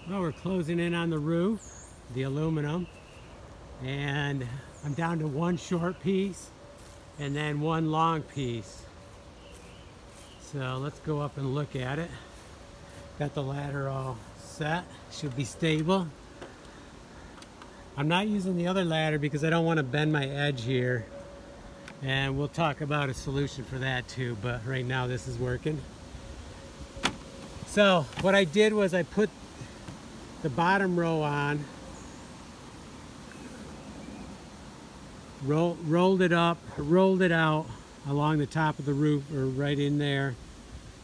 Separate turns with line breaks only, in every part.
Well, we're closing in on the roof, the aluminum, and I'm down to one short piece and then one long piece. So let's go up and look at it. Got the ladder all set, should be stable. I'm not using the other ladder because I don't want to bend my edge here, and we'll talk about a solution for that too, but right now this is working. So what I did was I put the bottom row on, rolled it up, rolled it out along the top of the roof, or right in there.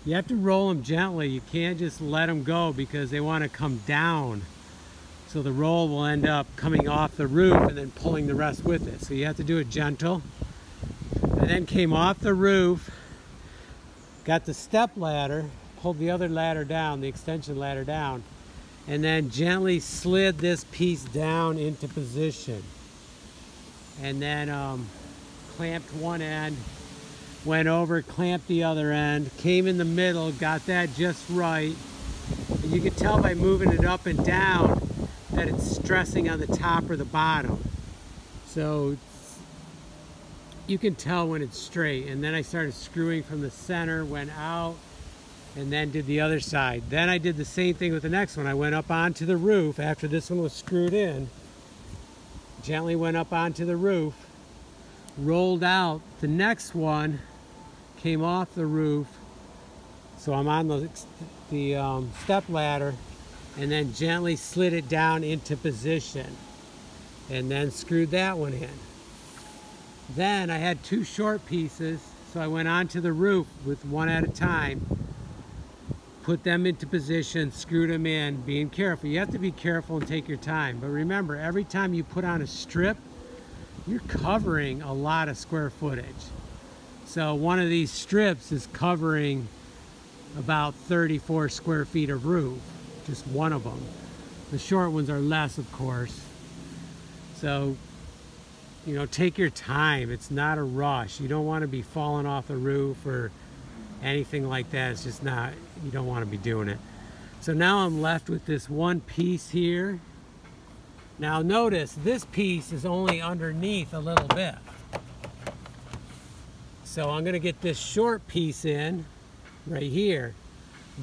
You have to roll them gently. You can't just let them go because they want to come down. So the roll will end up coming off the roof and then pulling the rest with it. So you have to do it gentle. I then came off the roof, got the step ladder, pulled the other ladder down, the extension ladder down, and then gently slid this piece down into position. And then clamped one end, went over, clamped the other end, came in the middle, got that just right. And you can tell by moving it up and down that it's stressing on the top or the bottom. So you can tell when it's straight. And then I started screwing from the center, went out, and then did the other side. Then I did the same thing with the next one. I went up onto the roof after this one was screwed in, gently went up onto the roof, rolled out. The next one came off the roof, so I'm on the step ladder, and then gently slid it down into position, and then screwed that one in. Then I had two short pieces, so I went onto the roof with one at a time, put them into position, screwed them in, being careful. You have to be careful and take your time. But remember, every time you put on a strip, you're covering a lot of square footage. So one of these strips is covering about 34 square feet of roof, just one of them. The short ones are less, of course. So, you know, take your time. It's not a rush. You don't want to be falling off the roof or anything like that. It's just not, you don't want to be doing it. So now I'm left with this one piece here. Now notice this piece is only underneath a little bit. So I'm going to get this short piece in right here.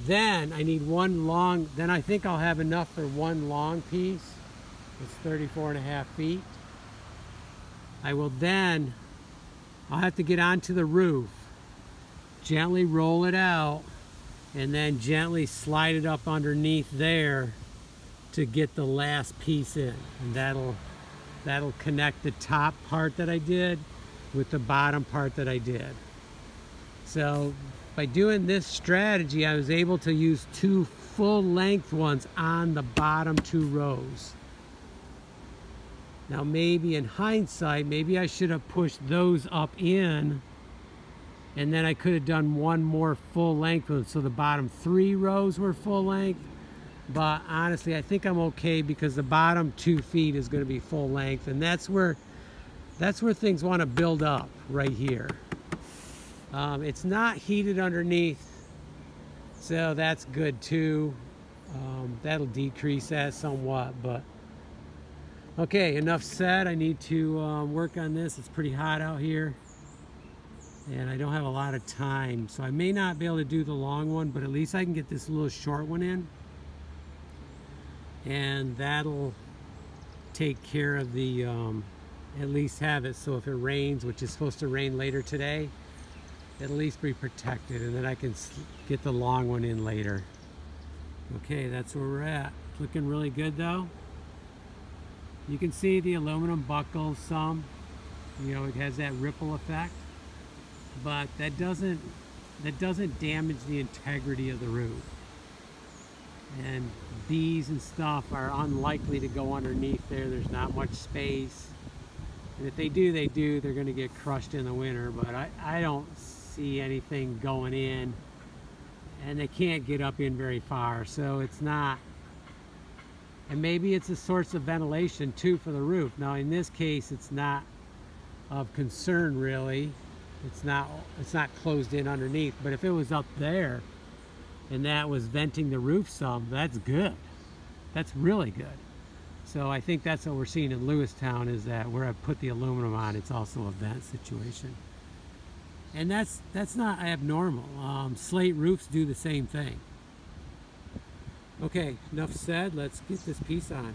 Then I need one long, then I think I'll have enough for one long piece. It's 34.5 feet. I will then, I'll have to get onto the roof, gently roll it out, and then gently slide it up underneath there to get the last piece in. And that'll connect the top part that I did with the bottom part that I did. So by doing this strategy, I was able to use two full-length ones on the bottom two rows. Now maybe in hindsight, maybe I should have pushed those up in, and then I could have done one more full-length one, so the bottom three rows were full-length. But honestly, I think I'm okay because the bottom 2 feet is going to be full-length, and that's where things want to build up, right here. It's not heated underneath, so that's good too. That'll decrease that somewhat, but okay, enough said. I need to work on this. It's pretty hot out here, and I don't have a lot of time, so I may not be able to do the long one, but at least I can get this little short one in, and that'll take care of the at least have it so if it rains, which is supposed to rain later today, it'll at least be protected, and then I can get the long one in later. Okay, that's where we're at. Looking really good though. You can see the aluminum buckles some, you know, it has that ripple effect, but that doesn't damage the integrity of the roof. And bees and stuff are unlikely to go underneath there. There's not much space. And if they do, they're going to get crushed in the winter, but I don't see anything going in, and they can't get up in very far, so it's not. And maybe it's a source of ventilation too for the roof. Now in this case, it's not of concern really. It's not closed in underneath, but if it was up there and that was venting the roof some, that's good. That's really good. So I think that's what we're seeing in Lewistown, is that where I put the aluminum on, it's also a vent situation. And that's not abnormal. Slate roofs do the same thing. Okay, enough said. Let's get this piece on.